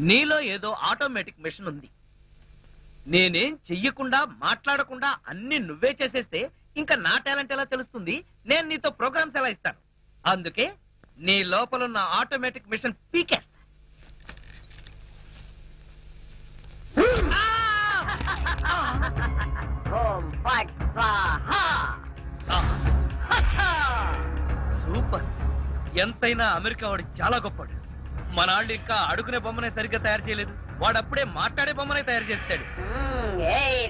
నీలో ఏదో automatic machine ఉంది. నేనేం చెయ్యకుండా మాట్లాడకుండా అన్ని నువ్వే చేసేస్తే ఇంకా నా టాలెంట్ ఎలా తెలుస్తుంది? నేను నీతో ప్రోగ్రామ్స్ ఎలా ఇస్తాను? అందుకే నీ లోపల ఉన్న ఆటోమేటిక్ మిషన్ పీకేస్తా. సూపర్. ఎంతైనా అమెరికా వాడు చాలా గొప్పవాడు. మనాళ్ళు ఇంకా అడుగునే బొమ్మనే సరిగ్గా తయారు చేయలేదు, వాడప్పుడే మాట్లాడే బొమ్మనే తయారు చేశాడు.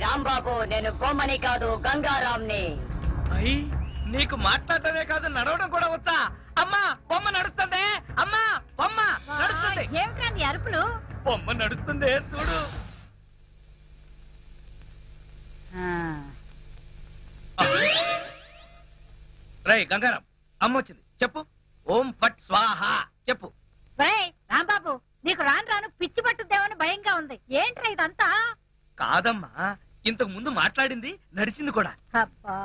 రాంబాబు, నేను బొమ్మని కాదు గంగారాంని. అయ్యి, నీకు మాట్లాడటమే కాదు నడవడం కూడా వచ్చా? అమ్మా బొమ్మ నడుస్తుంది, అమ్మా బొమ్మ నడుస్తుంది. ఏమిటండి అరుపులు? బొమ్మ నడుస్తుంది చూడు. రై గంగారాం, అమ్మ వచ్చింది, చెప్పు. ఓం ఫట్ స్వాహ చెప్పు. రాంబాబు, నీకు రాను రాను పిచ్చి పట్టుద్దేమని భయంగా ఉంది. ఏంట్రా ఇదంతా? కాదమ్మా, ఇంతకు ముందు మాట్లాడింది నడిచింది కూడా. అబ్బా,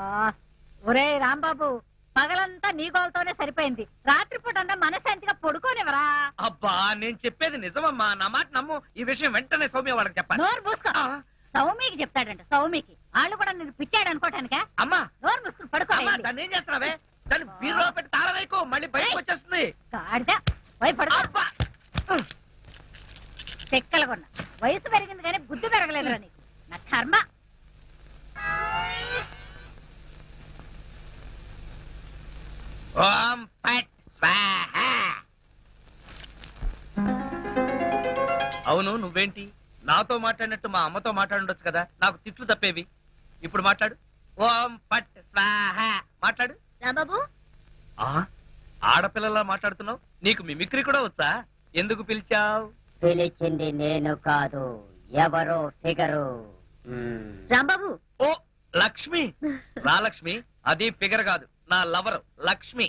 ఒరే రాంబాబు, పగలంతా నీ గోలతోనే సరిపోయింది. రాత్రిపూట మనశాంతిగా పడుకోనివరా? అబ్బా, నేను చెప్పేది నిజమమ్మా, నా మాట నమ్ము. ఈ విషయం వెంటనే సౌమ్య వాళ్ళకి చెప్పాలి. నోరు మూసుకో. సౌమికి చెప్తాడంట. సౌమికి వాళ్ళు కూడా నేను పిచ్చాడు అనుకోటానికా? అమ్మా నోరు మూసుకుని పడుకో. దాన్ని ఏం చేస్తున్నావే? దాన్ని బీరులో పెట్టి తాళవేకు, మళ్ళీ బయటకు వచ్చేస్తుంది. చెక్కలు కొన్నా. వయసు పెరిగింది కానీ బుద్ధి పెరగలేదురా నీకు. నా కర్మ. ఓం ఫట్ స్వాహ. అవును, నువ్వేంటి నాతో మాట్లాడినట్టు మా అమ్మతో మాట్లాడుండొచ్చు కదా, నాకు తిట్లు తప్పేవి. ఇప్పుడు మాట్లాడు. ఓం ఫట్ స్వాహ మాట్లాడు. రాంబాబు, ఆడపిల్లలా మాట్లాడుతున్నావు. నీకు మిమిక్రీ కూడా వచ్చా? ఎందుకు పిలిచావు? పిలిచింది నేను కాదు, ఎవరో ఫిగరు. రాంబాబు. ఓ లక్ష్మి. రా లక్ష్మి, అది ఫిగర్ కాదు, నా లవర్ లక్ష్మి.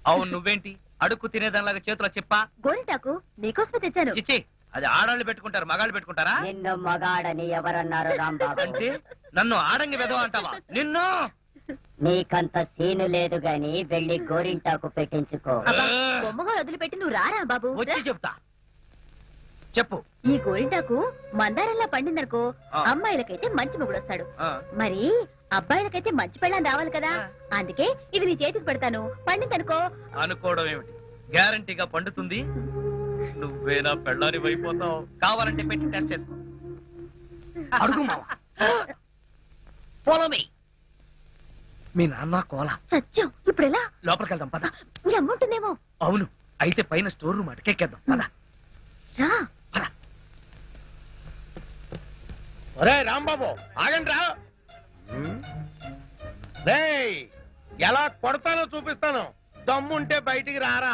అవును, నువ్వేంటి అడుక్కు తినేదానిలాగా చేతిలో చెప్పా? గోరింటాకు నీకోసమే తెచ్చాను. చిచ్చి, అది ఆడాళ్ళు పెట్టుకుంటారు, మగాళ్ళు పెట్టుకుంటారా? నిన్ను మగాడని ఎవరన్నారు రాంబాబు? అంటే నన్ను ఆడంగి వెధవ అంటావా? నిన్ను. నీకంత సీను లేదు గాని వెళ్ళి గోరింటాకు పెట్టించుకో. బొమ్మగా వదిలిపెట్టి నువ్వు రారా బాబు? వచ్చి చెప్తా, చెప్పు. ఈ గోరింటాకు మందారంలా పండిందనుకో, అమ్మాయిలకైతే మంచి మొగుడు వస్తాడు. మరి అబ్బాయిలకైతే మంచి పెళ్ళని రావాలి కదా, అందుకే ఇది నీ చేతికి పెడతాను. పండిందనుకో. అనుకోవడం ఏమిటి, గ్యారంటీగా పండుతుంది. నువ్వే నా పెళ్ళాని అయిపోతావు. కావాలంటే పెట్టి టెస్ట్ చేసుకో. అడుగు మావా. Follow me. మీ నాన్న కోల సత్యం. ఇప్పుడు ఎలా? లోపలికి వెళ్దాం పద. అమ్ముంటుందేమో. అవును, అయితే పైన స్టోర్ రూమ్ అటకెక్కేద్దాం పద. రా. ఒరే రాంబాబు, ఆగండి రా. ఎలా కొడతానో చూపిస్తాను. దమ్ముంటే బయటికి రారా.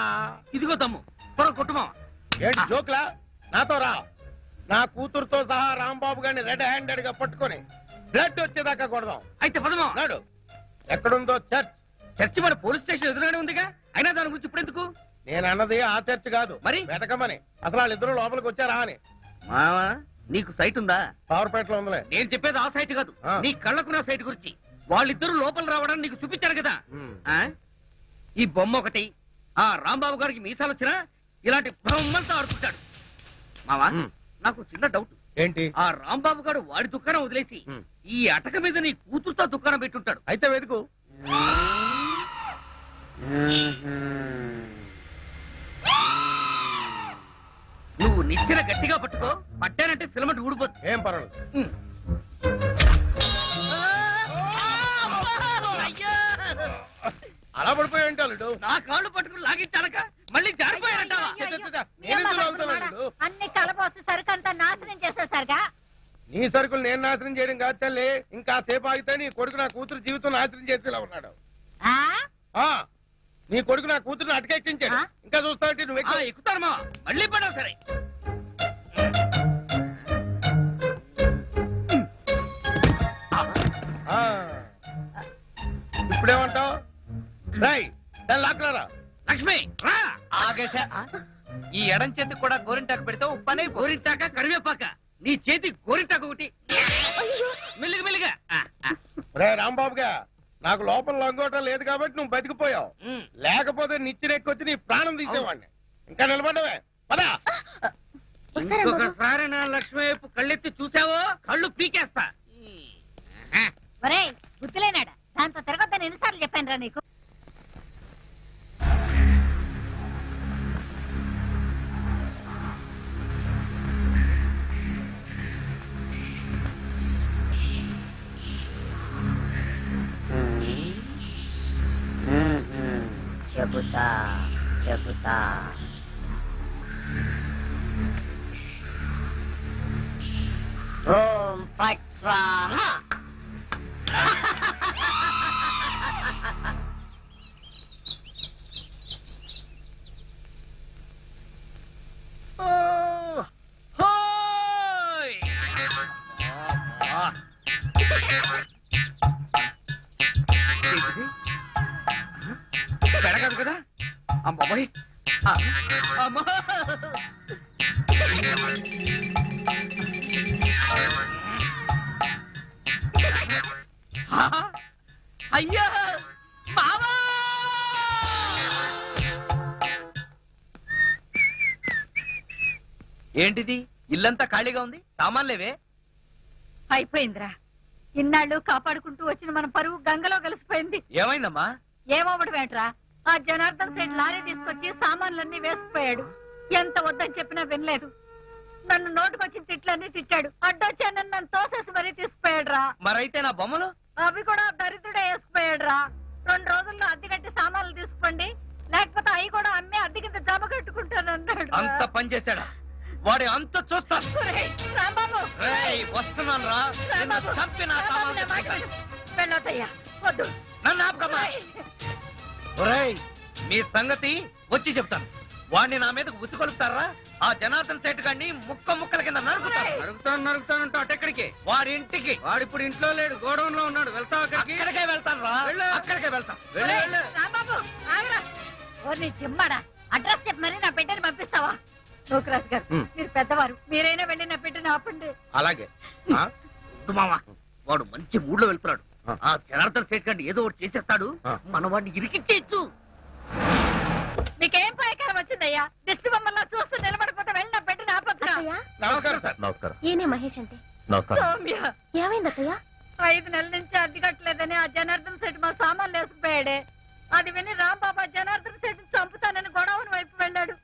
ఇదిగో దమ్ము, త్వర కొట్టుమా. ఏంటి జోక్లా? నాతో రా. నా కూతురుతో సహా రాంబాబు గారిని రెడ్ హ్యాండెడ్ గా పట్టుకొని బ్లడ్ వచ్చేదాకా కొడదాం. అయితే పదమా. నాడు ఎక్కడుందో చర్చ్. చర్చి మన పోలీస్ స్టేషన్ ఎదురుగానే ఉందిగా, అయినా దాని గురించి ఇప్పుడు ఎందుకు? నేను అన్నది ఆ చర్చ్ కాదు, మరి వెతకమని. అసలు వాళ్ళిద్దరూ లోపలికి వచ్చారా అని. మావా, నీకు సైట్ ఉందా? పవర్పేటలో ఉందిలే. నేను చెప్పేది ఆ సైట్ కాదు, నీ కళ్ళకున్న సైట్ గురించి. వాళ్ళిద్దరూ లోపల రావడానికి నీకు చూపించారు కదా. ఈ బొమ్మ ఒకటి, ఆ రాంబాబు గారికి మీసాలు వచ్చినా ఇలాంటి బొమ్మలతో ఆడుకుంటాడు. మావా, నాకు చిన్న డౌట్. ఏంటి? ఆ రాంబాబు గారు వాడి దుకాణం వదిలేసి ఈ అటక మీద నీ కూతురుతో దుకాణం పెట్టుంటాడు. అయితే వెతుకు. నువ్వు నిచ్చెన గట్టిగా పట్టుకో, పట్టానంటే ఫిలమెంట్ ఊడిపోతుంది. ఏం పర్వాలేదు. అలా పడిపోయి ఉంటాడు. నా కాళ్ళు పట్టుకుని లాగించాలక మళ్ళీ జారిపోయారంటావా? అన్ని కలపోసి సరుకంతా నాశనం చేసేసరిగా. నీ సరుకులు నేను నాశనం చేయడం కాదు తల్లి. ఇంకా సేపు ఆగితే నీ కొడుకు నా కూతురు జీవితం నాశనం చేసేలా ఉన్నాడు. నీ కొడుకు నా కూతురుని అటకెక్కించాడు. ఇంకా చూస్తావు నువ్వు ఎక్కుతారమ్మా. మళ్ళీ పడవు సరే. ఇప్పుడేమంటావు? లాక్రారా. లక్ష్మి రా. ఆగేశ, ఈ ఎడం చేతికి కూడా గోరింటాకు పెడితే ఉప్పనే. గోరింటాక కరివేపాక, నీ చేతి గోరింటాకు ఒకటి. మెల్లిగా మెల్లిగా. రే రాంబాబుగా, నాకు లోపల లొంగోటం లేదు కాబట్టి నువ్వు బతికిపోయావు. లేకపోతే నిచ్చెనెక్కొచ్చి నీ ప్రాణం తీసేవాడిని. ఇంకా నిలబడవే. పదా. ఇంకొకసారి నా లక్ష్మి వైపు కళ్ళెత్తి చూసావో కళ్ళు పీకేస్తా. ఒరేయ్ గుర్తులేనాడా, దాంతో తిరగొద్దని ఎన్నిసార్లు చెప్పాను రా నీకు. చెబుతా చెబుతా. ఓం పట్ స్వాహ. పెడగదు కదా అమ్మాయి. అమ్మా అయ్యా మామా. ఏంటిది ఇల్లంతా ఖాళీగా ఉంది, సామాన్లేవే? అయిపోయిందిరా, ఇన్నాళ్ళు కాపాడుకుంటూ వచ్చిన మన పరువు గంగలో కలిసిపోయింది. ఏమైందమ్మా? ఏమవ్వడం ఏంట్రా, ఆ జనార్దన్ సైడ్ లారీ తీసుకొచ్చి సామాన్లన్నీ వేసుకుపోయాడు. ఎంత వద్దని చెప్పినా వినలేదు. నన్ను నోటుకొచ్చిన తిట్లన్నీ తిట్టాడు. అడ్డొచ్చానని నన్ను తోసేసి మరీ తీసుకుపోయాడు రా. మరైతే నా బొమ్మలు? అవి కూడా దరిద్రుడే వేసుకుపోయాడు రా. 2 రోజుల్లో అద్దె కట్టి సామాన్లు తీసుకోండి, లేకపోతే అవి కూడా అమ్మి అద్దె కింద జమ కట్టుకుంటానన్నాడు. అంత పని చేశాడా? వాడి అంత చూస్తాను. రాంబాబు వస్తున్నాను రా, చంపి నా సామాన్లు. వెళ్ళొద్దయ్యా, వద్దు. నన్ను ఆపకమ్మా. ఒరేయ్, మీ సంగతి వచ్చి చెప్తాను. వాడిని నా మీదకు ఉసుకొలుపుతారా? ఆ జనార్దన్ సేట్ గారిని ముక్కల కింద నరుకుతాను. అటెక్కడికి? వాడి ఇంటికి. వాడు ఇప్పుడు ఇంట్లో లేడు, గోడౌన్ లో ఉన్నాడు. వెళ్తావు? అక్కడికే వెళ్తాను రా, అక్కడికే వెళ్తాను. రాంబాబు ఆగరా. ఓర్ని చిమ్మాడా, అడ్రస్ చెప్పి మరి నా బిడ్డని పంపిస్తావా? నూకరాజు గారు, మీరు పెద్దవారు, మీరైనా వెళ్ళి నా బిడ్డని ఆపండి. అలాగే మావా. వాడు మంచి మూడ్లో వెళ్తున్నాడు. ఆ జనార్దన్ సేట్ గారిని ఏదో ఒకటి చేసేస్తాడు. మన వాడిని ఇరికిచ్చేయచ్చు. నీకేం పాయకారం వచ్చిందయ్యా? దిష్టి బొమ్మల్లా చూస్తూ నిలబడిపోతే వెళ్ళి నా బిడ్డని ఆపొచ్చురా. నమస్కారం సార్. నమస్కారం. ఈయనే మహేష్ అంటే. నమస్కారం. ఏమైంది అత్తయ్య? 5 నెలల నుంచి అద్దె కట్టలేదని ఆ జనార్దన్ సెట్ మా సామాన్లు వేసుకుపోయాడే. అది విని రాంబాబా జనార్దన్ సెట్ చంపుతానని గొడవని వైపు వెళ్ళాడు.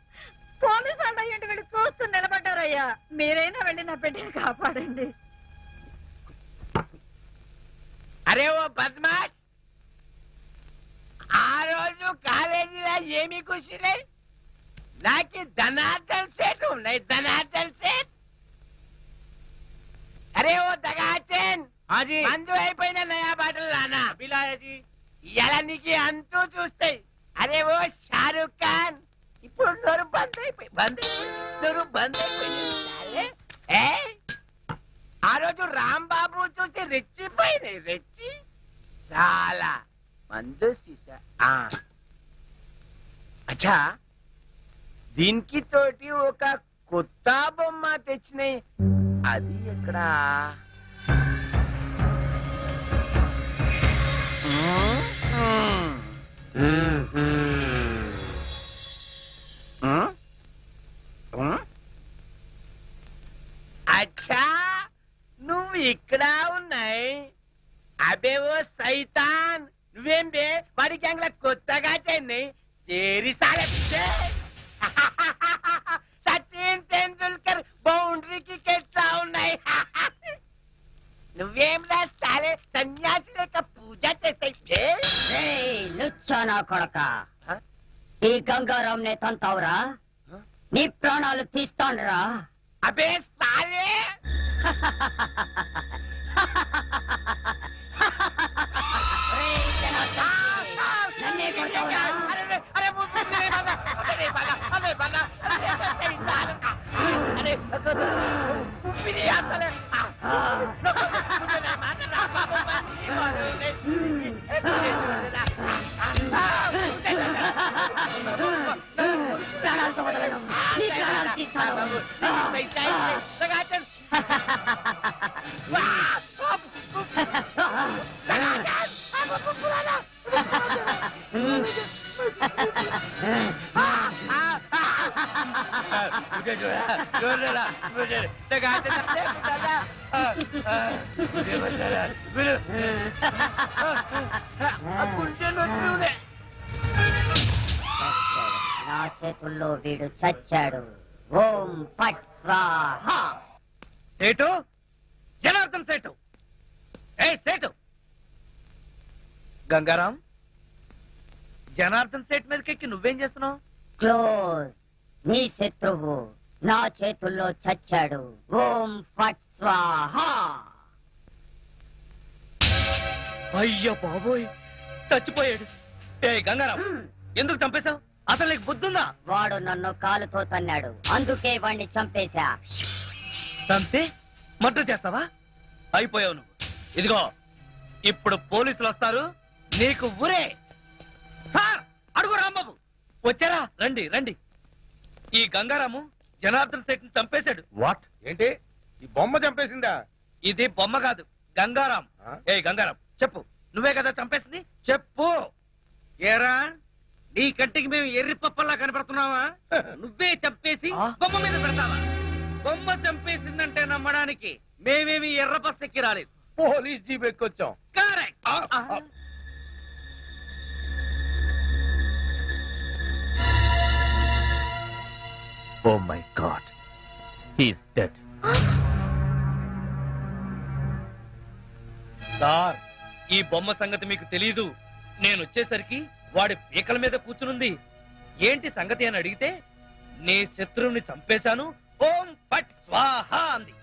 పోలీసు వాళ్ళు అయ్యండి వీళ్ళు చూస్తూ నిలబడ్డారయ్యా. మీరైనా వెళ్ళి నా బిడ్డని కాపాడండి. అరే ఓ బద్మాష్, ఆ రోజు కాలేజీలో ఏమి కూర్చునే? నాకు ధనార్దన్ సేట్ ఉన్నాయి, ధనార్దన్ సేట్. అరే ఓ దగాచన్, మందు అయిపోయిన నయా బాటలు రానా ఇలా నీకు అంతూ చూస్తాయి. అరే ఓ షారూక్ ఖాన్, ఇప్పుడు నోరు బంద్ అయిపోయింది. ఆ రోజు రాంబాబు చూసి రెచ్చిపోయింది, రెచ్చి చాలా మందు సీసా. అచ్చా, దీనికి తోటి ఒక కొత్త బొమ్మ తెచ్చినాయి. అది ఎక్కడా? అచ్చా, నువ్వు ఇక్కడ ఉన్నాయి. అబే ఓ సైతాన్, నువ్వేం బే వాడి గ్యాంగ్ లా కొత్తగా చెన్నై తేరి సాలే. సచిన్ తెండూల్కర్ బౌండరీకి ఎట్లా ఉన్నాయి? నువ్వేం రాస్తాలే సన్యాసి లేక పూజ చేస్తాయి. లుచ్చానా కొడక, ఈ గంగారాం నే తంతావురా? నీ ప్రాణాలు తీస్తానురా. అబే సాలే, నన్నే కొడతావురా? ప్రాణాలతో వదలను, నీ ప్రాణాలు తీస్తాను. मुझे जो है जोर देना मुझे लगाते सकते मुझे बचाना मुझे मुझे नొచ్చునే నా చేతుల్లో వీడు చచ్చాడు ఓం ఫట్ స్వాహా సేటు జనార్దన్ సేటు ఏ సేటు గంగారాం జనార్దన్ సేట్ మీదకి నువ్వేం చేస్తున్నావు క్లోజ్ నీ శత్రువు నా చేతుల్లో చచ్చాడు ఓం ఫట్ స్వాహా అయ్యో బాబోయ్ చచ్చిపోయాడు ఏ గంగారాం ఎందుకు చంపేశావు అసలు నీకు బుద్ధుందా వాడు నన్ను కాలుతో తన్నాడు అందుకే వాణ్ణి చంపేశా చంపి మర్డర్ చేస్తావా అయిపోయావు నువ్వు ఇదిగో ఇప్పుడు పోలీసులు వస్తారు నీకు ఊరే సార్ అడుగు రాంబాబు వచ్చారా రండి రండి ఈ గంగారాము జనార్దన్ సేట్ ని చంపేశాడు వాట్ ఏంటి ఈ బొమ్మ చంపేసిందా ఇది బొమ్మ కాదు గంగారాం ఏ గంగారాం చెప్పు నువ్వే కదా చంపేసింది చెప్పు ఏరా నీ కంటికి మేము ఎర్రి పప్పల్లా కనపడుతున్నావా నువ్వే చంపేసి బొమ్మ మీద పెడతావా బొమ్మ చంపేసిందంటే నమ్మడానికి మేమేమి ఎర్ర బస్ ఎక్కి రాలేదు పోలీస్ జీప్ ఎక్కొచ్చాం correct Oh my God. He's dead. Sir ఈ బొమ్మ సంగతి మీకు తెలీదు నేను వచ్చేసరికి వాడి పీకల మీద కూర్చునుంది ఏంటి సంగతి అని అడిగితే నీ శత్రువుని చంపేశాను ఓం పట్ స్వాహ అంది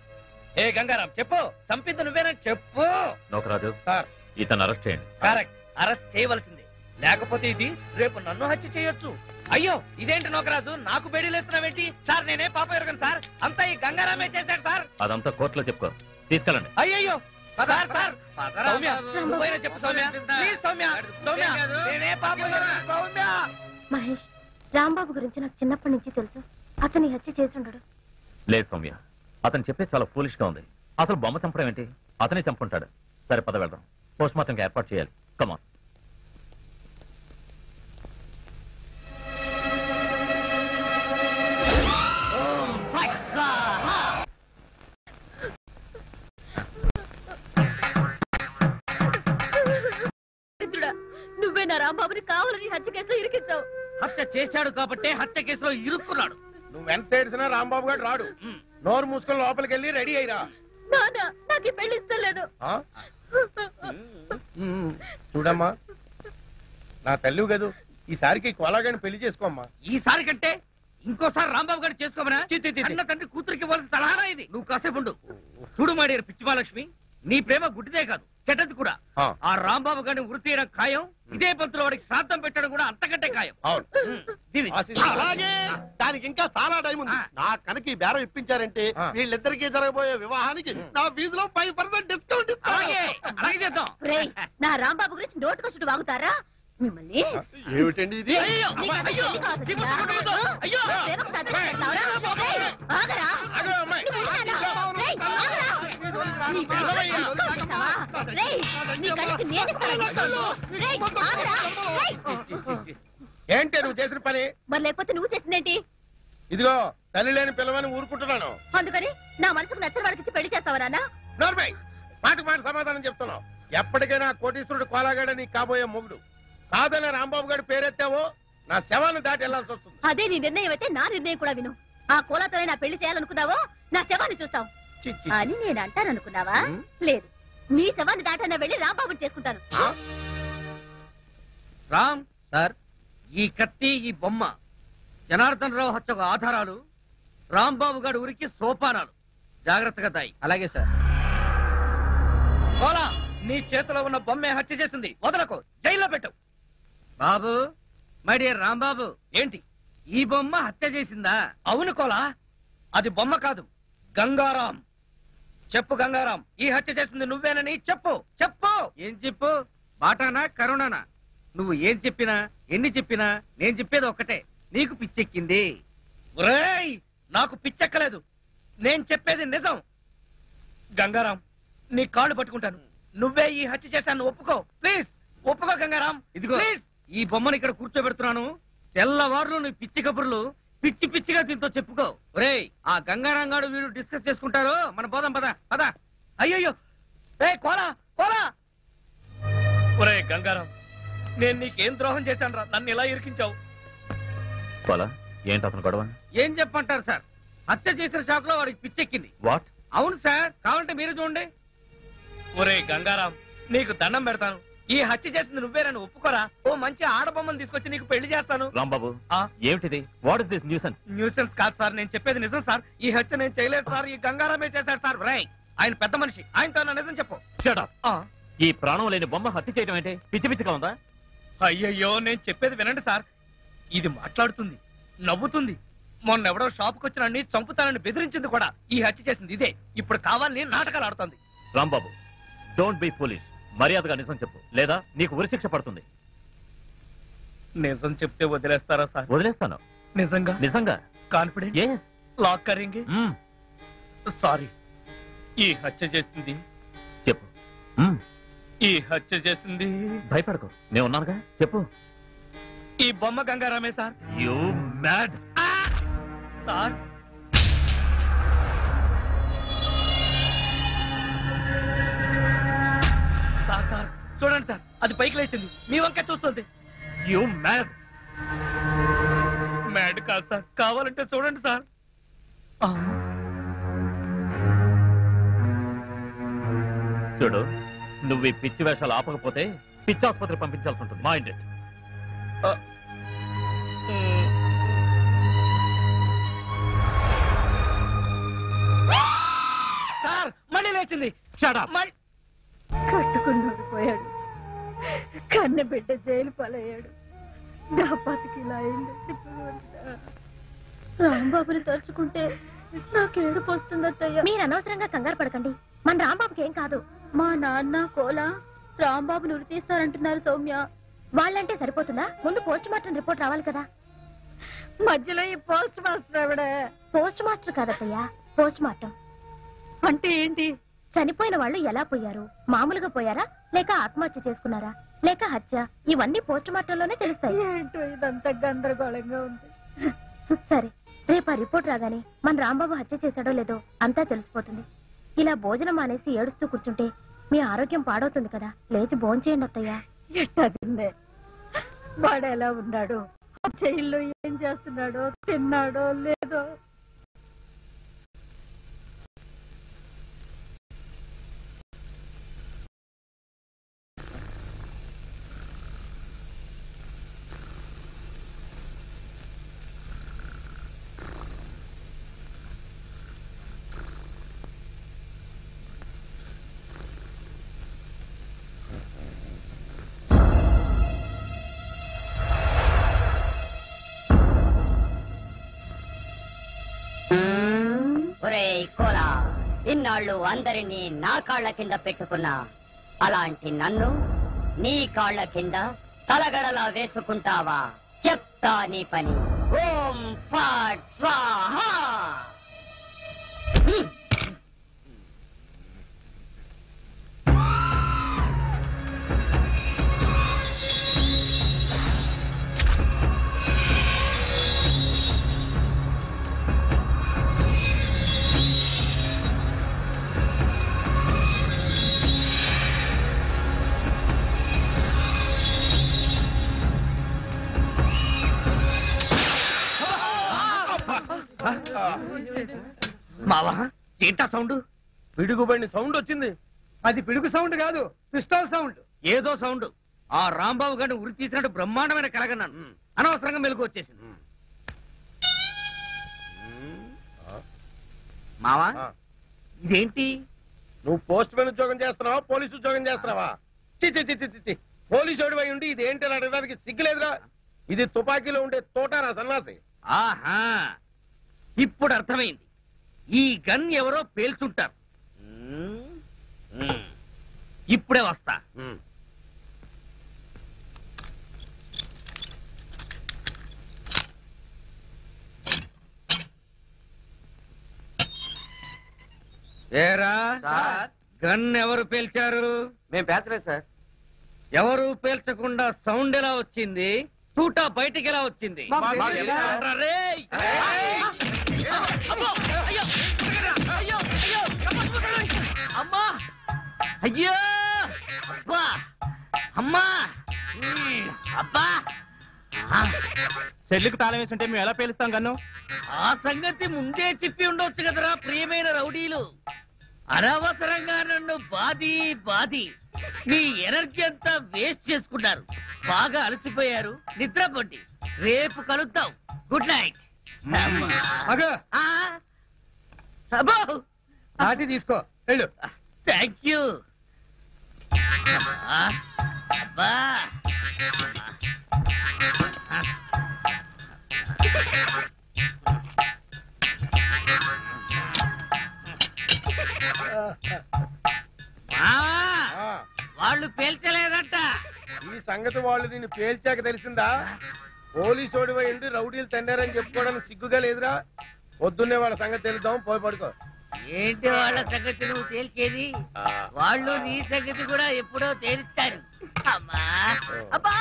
ఏ గంగారాం చెప్పు చంపింది నువ్వేనని చెప్పు నోకరాజు సార్ ఇతను అరెస్ట్ చేయండి కరెక్ట్ అరెస్ట్ చేయవలసిందే లేకపోతే ఇది రేపు నన్ను హత్య చేయొచ్చు అయ్యో ఇదేంటి నోకరాజు నాకు బేడీలేస్తున్నావేంటి సార్ నేనే పాప ఎరగను సార్ అంతా ఈ గంగారామే చేశాడు సార్ అదంతా కోర్టులో చెప్పుకో తీసుకెళ్ళండి అయ్యయ్యో సార్ సార్ సౌమ్య నువ్వైనా చెప్పు సౌమ్య ప్లీజ్ సౌమ్య సౌమ్య నేనే పాప ఎరగను సౌమ్య మహేష్ రాంబాబు గురించి నాకు చిన్నప్పటి నుంచి తెలుసు అతని హత్య చేసుండడు లేదు సౌమ్య అతను చెప్పే చాలా ఫూలిష్ గా ఉంది అసలు బొమ్మ చంపడం ఏంటి అతనే చంపుంటాడు సరే పద వెళ్దాం పోస్ట్ మార్టంకి ఏర్పాటు చేయాలి కమాన్ నువ్వే నా రాంబాబుని కావాలని హత్య కేసులో ఇరికించావు హత్య చేశాడు కాబట్టి హత్య కేసులో ఇరుక్కున్నాడు నువ్వెంత ఏడిసినా రాంబాబు గారు రాడు నోరు మూసుకొని లోపలికి వెళ్ళి రెడీ అయ్యిరా నాన్న నాకు ఈ పెళ్లి ఇష్టం లేదు చూడమ్మా నా తల్లివి కదూ ఈసారికి కోలాగాని పెళ్లి చేసుకోమ్మా ఈసారి కంటే ఇంకోసారి రాంబాబు గారు చేసుకోమనా అన్న తండ్రి కూతురికి ఇవ్వాల్సిన సలహానా ఇది నువ్వు కాసేపు ఉండు చూడు మాడియారు పిచ్చిమాలక్ష్మి నీ ప్రేమ గుడ్డిదే కాదు చెడ్డది కూడా ఆ రాంబాబు గారిని వృత్తి చేయడం ఖాయం ఇదే పంతులు వాడికి శ్రాద్ధం పెట్టడం కూడా అంతకంటే ఖాయం అలాగే దానికి ఇంకా చాలా టైం ఉంది నా కనుక ఈ బేరం ఇప్పించారంటే వీళ్ళిద్దరికీ జరగబోయే వివాహానికి నా వీధిలో 5% డిస్కౌంట్ అలాగే చేద్దాం నా రాంబాబు గురించి నోటుకొచ్చుడు వాగుతారా మిమ్మల్ని ఏమిటండి ఇది అయ్యో నీకు అసలు అయ్యో పెళ్లి కావద్దు ఇప్పుడు కదా? చూడకూడదు. అయ్యో ప్రేమకు సర్దుబాటు చేస్తావురా? ఏయ్, ఆగరా? నువ్వు ఉంటానా? ఏయ్, ఆగరా? నీ కళ్ళకి నోటుకొచ్చి చేస్తావా? రేయ్, నీ కళ్ళకి నేను ఇస్తాను చేసుకోండి. రేయ్, ఆగరా? రేయ్. ఏంటి నువ్వు చేసిన పని మరి లేకపోతే నువ్వు చేసిందేంటి ఇదిగో తల్లి లేని పిల్లవని ఊరుకుంటున్నాను అందుకని నా మనసుకు నచ్చిన వాడికి పెళ్లి చేస్తావా నాన్న నోర్మై మాటకు మాట సమాధానం చెప్తున్నావు ఎప్పటికైనా కోటీశ్వరుడు కోలాగాడ నీకు కాబోయే మొగుడు కాదనే రాంబాబు గారి పేరెత్తావో నా శవాన్ని దాటి వెళ్లాల్సి వస్తుంది అదే నీ నిర్ణయం అయితే నా నిర్ణయం కూడా విను ఆ కోలాతోనే నా పెళ్లి చేయాలనుకున్నావో నా శవాన్ని చూస్తావు అని నేను అంటాననుకున్నావా లేదు నీ శవాన్ని దాటన్నా వెళ్ళి రాంబాబుని చేసుకుంటాను రామ్ సార్ ఈ కత్తి ఈ బొమ్మ జనార్దన్ రావు హత్యకు ఆధారాలు రాంబాబు గారి ఊరికి సోపానాలు జాగ్రత్తగా దాయి అలాగే సార్ కోలా నీ చేతిలో ఉన్న బొమ్మే హత్య చేసింది వదలకు జైల్లో పెట్టు బాబు మై డియర్ రాంబాబు ఏంటి ఈ బొమ్మ హత్య చేసిందా అవును కోలా అది బొమ్మ కాదు గంగారాం చెప్పు గంగారాం ఈ హత్య చేసింది నువ్వేనని చెప్పు చెప్పు ఏం చెప్పు బాటానా కరుణానా నువ్వు ఏం చెప్పినా ఎన్ని చెప్పినా నేను చెప్పేది ఒక్కటే నీకు పిచ్చెక్కింది ఒరేయ్ నాకు పిచ్చెక్కలేదు నేను చెప్పేది నిజం గంగారాం నీ కాళ్ళు పట్టుకుంటాను నువ్వే ఈ హత్య చేశాను ఒప్పుకో ప్లీజ్ ఒప్పుకో గంగారాం ఇదిగో ప్లీజ్ ఈ బొమ్మను ఇక్కడ కూర్చోబెడుతున్నాను తెల్లవారులు నీ పిచ్చి కబుర్లు పిచ్చి పిచ్చిగా దీంతో చెప్పుకో. ఒరేయ్, ఆ గంగారంగాడు వీడు డిస్కస్ చేసుకుంటారు, మన పోదాం పద పద. అయ్యయ్యో, ఏ కోలా కోలా. ఒరే గంగారాం, నేను నీకేం ద్రోహం చేశాను రా, నన్ను ఇలా ఇరికించావు. పోలా, ఏంటి అతను గొడవ? ఏం చెప్పంటారు సార్, హత్య చేసిన షాక్ లో వాడికి పిచ్చెక్కింది. వాట్? అవును సార్, కావాలంటే మీరు చూడండి. ఒరే గంగారాం, నీకు దండం పెడతాను, ఈ హత్య చేసింది నువ్వేనని ఒప్పుకోరా. ఓ మంచి ఆడబొమ్మను తీసుకొచ్చి నీకు పెళ్లి చేస్తాను. రాంబాబు, ఏమిటిది? What is this nuisance? Nuisance కాదు సార్, నేను చెప్పేది నిజం సార్. ఈ హత్య నేను చేయలేదు సార్, ఈ గంగారామే చేశాడు సార్. రై, ఆయన పెద్ద మనిషి, ఆయనతో నా నిజం చెప్పు. Shut up. ఈ ప్రాణం లేని బొమ్మ హత్య చేయడం ఏంటి? పిచ్చి పిచ్చిగా ఉందా? అయ్యయ్యో, నేను చెప్పేది వినండి సార్. ఇది మాట్లాడుతుంది, నవ్వుతుంది. మొన్నెవడో షాప్కి వచ్చిన చంపుతానని బెదిరించింది కూడా. ఈ హత్య చేసింది ఇదే. ఇప్పుడు కావాలని నాటకాలు ఆడుతుంది. Rambabu, don't be foolish. మర్యాదగా నిజం చెప్పు, లేదా నీకు ఉరిశిక్ష పడుతుంది. నిజం చెప్తే వదిలేస్తారా సార్? వదిలేస్తాను. నిజంగా? నిజంగా. కాన్ఫిడెంట్? Yes. లాక్ కరింగ్. సారీ, ఈ హత్య చేసింది. చెప్పు. ఈ హత్య చేసింది. భయపడకు, నేను ఉన్నానుగా. చెప్పు. ఈ బొమ్మ గంగారామే sir. You mad. Sir, sir sir చూడండి సార్, అది పైకి లేచింది, మీ వంక చూస్తుంది. You mad. మ్యాడ్ కాదు సార్, కావాలంటే చూడండి సార్. చూడు, నువ్వు ఈ పిచ్చి వేషాలు ఆపకపోతే పిచ్చి ఆసుపత్రి పంపించాల్సి ఉంటుంది. Mind it. సార్, మళ్ళీ లేచింది. Shut up. కట్టుకున్నాడు పోయాడు, కన్న బిడ్డ జైలు పాలయ్యాడు. నా బతికి ఇలా అయిందంటే రాంబాబుని తలుచుకుంటే నాకు ఏడుపు వస్తుందయ్యా. మీరు అనవసరంగా కంగారు పడకండి, మన రాంబాబుకి ఏం కాదు. మా నాన్న కోలా రాంబాబుని ఉరి తీస్తారంటున్నారు సౌమ్య. వాళ్ళంటే సరిపోతుందా? ముందు పోస్ట్ మార్టం రిపోర్ట్ రావాలి కదా. మధ్యలో ఈ పోస్ట్ మాస్టర్ ఆవిడే. పోస్ట్ మాస్టర్ కాదత్తయ్యా, పోస్ట్ మార్టం. అంటే ఏంటి? చనిపోయిన వాళ్ళు ఎలా పోయారు? మామూలుగా పోయారా, లేక ఆత్మహత్య చేసుకున్నారా, లేక హత్య? ఇవన్నీ పోస్ట్ మార్టంలోనే తెలుస్తాయి. ఏంటో ఇదంతా గందరగోళంగా ఉంది. సరే, రేపు ఆ రిపోర్ట్ రాగానే మన రాంబాబు హత్య చేశాడో లేదో అంతా తెలిసిపోతుంది. ఇలా భోజనం మానేసి ఏడుస్తూ కూర్చుంటే మీ ఆరోగ్యం పాడవుతుంది కదా. లేచి భోంచేయండి అత్తయ్యా. ఎట్టా తిన్నే? వాడు ఎలా ఉన్నాడు? జైల్లో ఏం చేస్తున్నాడో, తిన్నాడో లేదో? ఒరేయ్ కోలా, ఇన్నాళ్ళు అందరినీ నా కాళ్ల కింద పెట్టుకున్నా, అలాంటి నన్ను నీ కాళ్ల కింద తలగడలా వేసుకుంటావా? చెప్తా నీ పని. ఓం ఫాట్ స్వాహా. మావా, ఏంటా సౌండ్? పిడుగుబండి సౌండ్ వచ్చింది. అది పిడుగు సౌండ్ కాదు, పిస్టల్ సౌండ్. ఏదో సౌండ్. ఆ రాంబాబు గారిని ఉరి తీసినట్టు బ్రహ్మాండమైన కలగన్నాను. అనవసరంగా మెలకు వచ్చేసింది. మావా, ఇదేంటి? నువ్వు పోస్ట్ మ్యాన్ ఉద్యోగం చేస్తున్నావా, పోలీసు ఉద్యోగం చేస్తున్నావా? చి పోలీసు ఓడివై ఉండి ఇది ఏంటి అని అడగడానికి సిగ్గులేదురా? ఇది తుపాకీలో ఉండే తోటారా సన్నాసి. ఆహా, ఇప్పుడు అర్థమైంది. ఈ గన్ ఎవరో పేల్చుంటారు. ఇప్పుడే వస్తా. ఏరా, గన్ ఎవరు పేల్చారు? మేము పేర్చలేదు సార్. ఎవరు పేల్చకుండా సౌండ్ ఎలా వచ్చింది? తూట బయటికి ఎలా వచ్చింది? మాకు తెలియదురా. రేయ్! అమ్మో! అయ్యో! అయ్యో! అయ్యో! అమ్మా! అయ్యో! అబ్బా! అమ్మా! అబ్బా! సెల్లుకు తాళం వేస్తుంటే మేము ఎలా పేలుస్తాం కన్ను? ఆ సంగతి ముందే చెప్పి ఉండొచ్చు కదరా ప్రియమైన రౌడీలు. అనవసరంగా నన్ను బాది మీ ఎనర్జీ అంతా వేస్ట్ చేసుకున్నారు. బాగా అలసిపోయారు, నిద్రపోండి. రేపు కలుద్దాం. Good night. అగో అబ్బో నాటి తీసుకో వెళ్ళు. Thank you. అబ్బా వాళ్ళు పేల్చలేదంట. ఈ సంగతి వాళ్ళు దీన్ని పేల్చాక తెలిసిందా? పోలీసోడి ఎండి రౌడీలు తండారని చెప్పుకోవడానికి సిగ్గుగా లేదురా? పొద్దున్నే వాళ్ళ సంగతి తెలుద్దాం, పోయి పడుకో. ఏంటి వాళ్ళ సంగతి నువ్వు తేల్చేది? వాళ్ళు నీ సంగతి కూడా ఎప్పుడో తేలుస్తారు. అమ్మా అబ్బా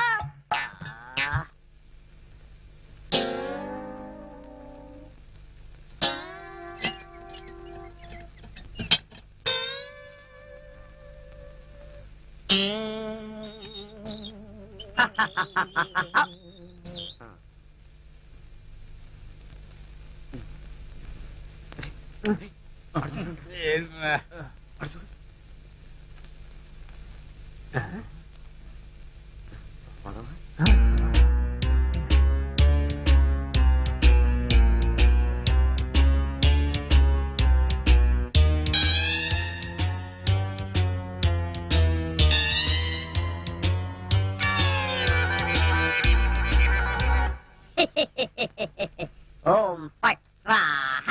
ఓం ఫట్ స్వాహ.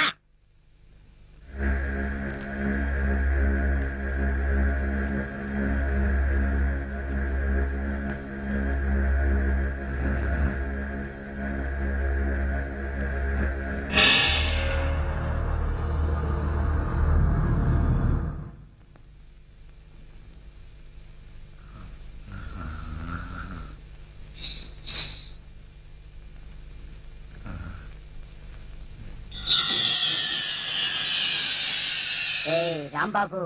ఏ రాంబాబు,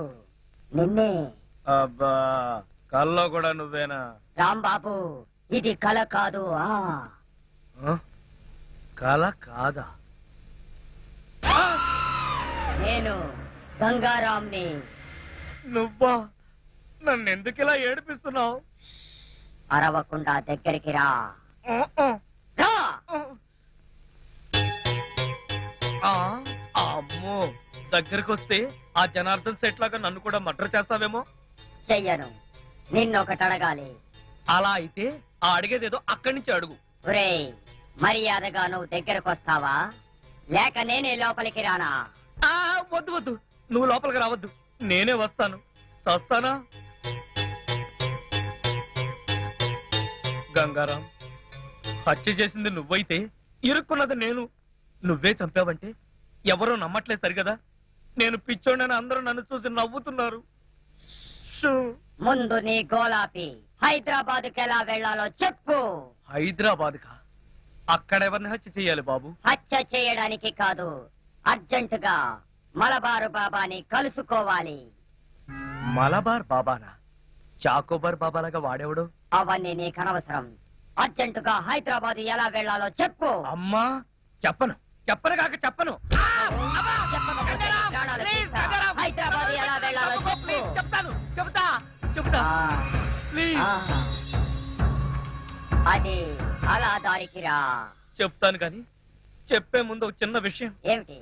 నిన్నే. అబ్బా కల్లో కూడా నువ్వేనా? రాంబాబు, ఇది కల కాదు. కల కాదా? నేను గంగారాంని. నువ్వా? నన్ను ఎందుకు ఇలా ఏడిపిస్తున్నావు? అరవకుండా దగ్గరికి రా. రా. అమ్మో, దగ్గరికి వస్తే ఆ జనార్దన్ సెట్ లాగా నన్ను కూడా మర్డర్ చేస్తావేమో. చెయ్యను. నిన్నొకటి అడగాలి. అలా అయితే ఆ అడిగేదేదో అక్కడి నుంచి అడుగు. ఒరేయ్, మర్యాదగా నువ్వు దగ్గరకు వస్తావా లేక నేనే లోపలికి రానా? వద్దు వద్దు, నువ్వు లోపలికి రావద్దు, నేనే వస్తాను. చస్తానా? గంగారాం, హత్య చేసింది నువ్వైతే ఇరుక్కున్నది నేను. నువ్వే చంపావంటే ఎవరూ నమ్మట్లేదు సరిగదా? నేను పిచ్చోడని అందరూ నన్ను చూసి నవ్వుతున్నారు. ముందు నీ గోలాపి హైదరాబాద్కి ఎలా వెళ్లాలో చెప్పు. హైదరాబాద్ కా? అక్కడెవరిని హత్య చెయ్యాలి బాబు? హత్య చేయడానికి కాదు, అర్జెంటుగా మలబారు బాబాని కలుసుకోవాలి. మలబార్ బాబానా? చాకోబార్ బాబాలాగా వాడేవాడు? అవన్నీ నీకు అనవసరం. అర్జెంటుగా హైదరాబాద్ ఎలా వెళ్లాలో చెప్పు. అమ్మా చెప్పను, చెప్పను కాక చెప్పను. చెప్పకపోతే నీ ప్రాణాలు తీస్తా. హైదరాబాద్ ఎలా వెళ్లాలో చెప్పు. చెప్తాను, చెబుతా ప్లీజ్. అది అలా దారికి రా. చెప్తాను కానీ చెప్పే ముందు ఒక చిన్న విషయం. ఏమిటి?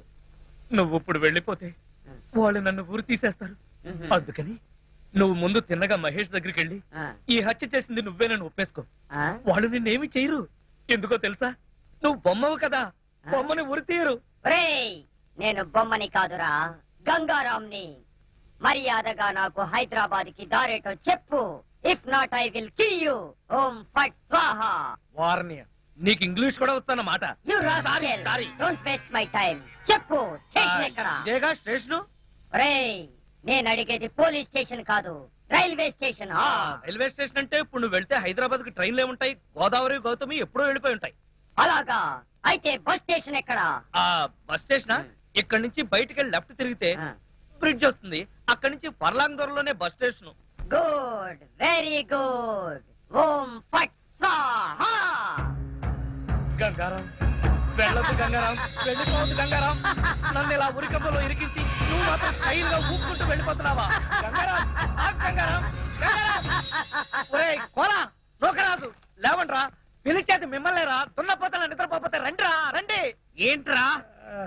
నువ్వు ఇప్పుడు వెళ్ళిపోతే వాళ్ళు నన్ను ఊరు తీసేస్తారు. అందుకని నువ్వు ముందు తిన్నగా మహేష్ దగ్గరికి వెళ్ళి ఈ హత్య చేసింది నువ్వేనని ఒప్పేసుకో. వాళ్ళు నిన్నేమి చేయరు. ఎందుకో తెలుసా? నువ్వు బొమ్మవు కదా, బొమ్మని ఉరి తీయరు. నేను బొమ్మని కాదురా, గంగారాంని. మర్యాదగా నాకు హైదరాబాద్ కి దారేటో చెప్పు. If not I will kill you. ఓం ఫట్ స్వాహ. వార్నియ, నీకు ఇంగ్లీష్ కూడా వస్తానమాట. You rascal, don't waste my time. చెప్పు, స్టేషన్ ఎక్కడ? ఇదేగా స్టేషన్. నేను అడిగేది పోలీస్ స్టేషన్ కాదు, రైల్వే స్టేషన్ రైల్వే స్టేషన్ అంటే ఇప్పుడు నువ్వు వెళ్తే హైదరాబాద్ కి ట్రైన్లు ఏముంటాయి? గోదావరి గౌతమి ఎప్పుడో వెళ్ళిపోయి ఉంటాయి. అలాగా అయితే బస్ స్టేషన్ ఎక్కడ? ఆ బస్ స్టేషన్ ఇక్కడ నుంచి బయటికి వెళ్ళి లెఫ్ట్ తిరిగితే బ్రిడ్జ్ వస్తుంది. అక్కడి నుంచి పర్లాంగ్ దూరంలోనే bus station. Good, very good. ఓం ఫట్ స్వాహా. గంగారాం వెళ్ళొద్దు గంగారాం, వెళ్ళిపోవద్దు గంగారాం. నన్ను ఇలా ఉరికంపలో ఇరికించి నువ్వు మాత్రం స్టైల్ గా ఊపుకుంటూ వెళ్ళిపోతున్నావా? గంగారాం, ఆగు గంగారాం, గంగారాం. ఒరేయ్ కోలా, నూకరాజు, లేవండ్రా. పిలిచేది మిమ్మల్నేరా, దున్నపోతల నిద్రపోతే రండిరా, రండి. ఏంట్రా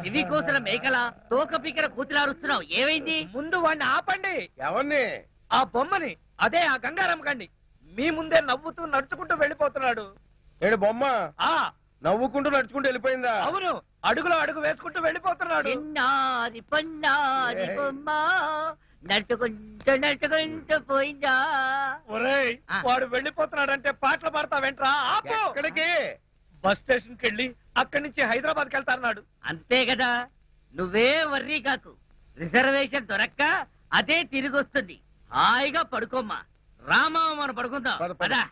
ఇవి కోసిన మేకల తోక పీకర కూతులారుస్తున్నావు? ఏమైంది? ముందు వాడిని ఆపండి. ఎవరిని? ఆ బొమ్మని, అదే ఆ గంగారాం గండి. మీ ముందే నవ్వుతూ నడుచుకుంటూ వెళ్ళిపోతున్నాడు. ఏడు బొమ్మ ఆ నవ్వుకుంటూ నడుచుకుంటూ వెళ్ళిపోయిందా? అవును, అడుగులో అడుగు వేసుకుంటూ వెళ్ళిపోతున్నాడు. చిన్నారి పొన్నారి బొమ్మ నడుచుకుంటూ నడుచుకుంటూ పోయిందా? ఒరేయ్, వాడు వెళ్ళిపోతున్నాడంటే పాటలు పాడతా వెంట్రా. ఆపు. ఎక్కడికి? బస్ స్టేషన్ కి వెళ్ళి అక్కడి నుంచి హైదరాబాద్ కి వెళ్తాన్నాడు. అంతే కదా, నువ్వే వర్రీ కాకు. రిజర్వేషన్ దొరక్క అదే తిరిగి వస్తుంది. హాయిగా పడుకోమ్మా. రామా మనం పడుకుందాం. పద, పద. పదా.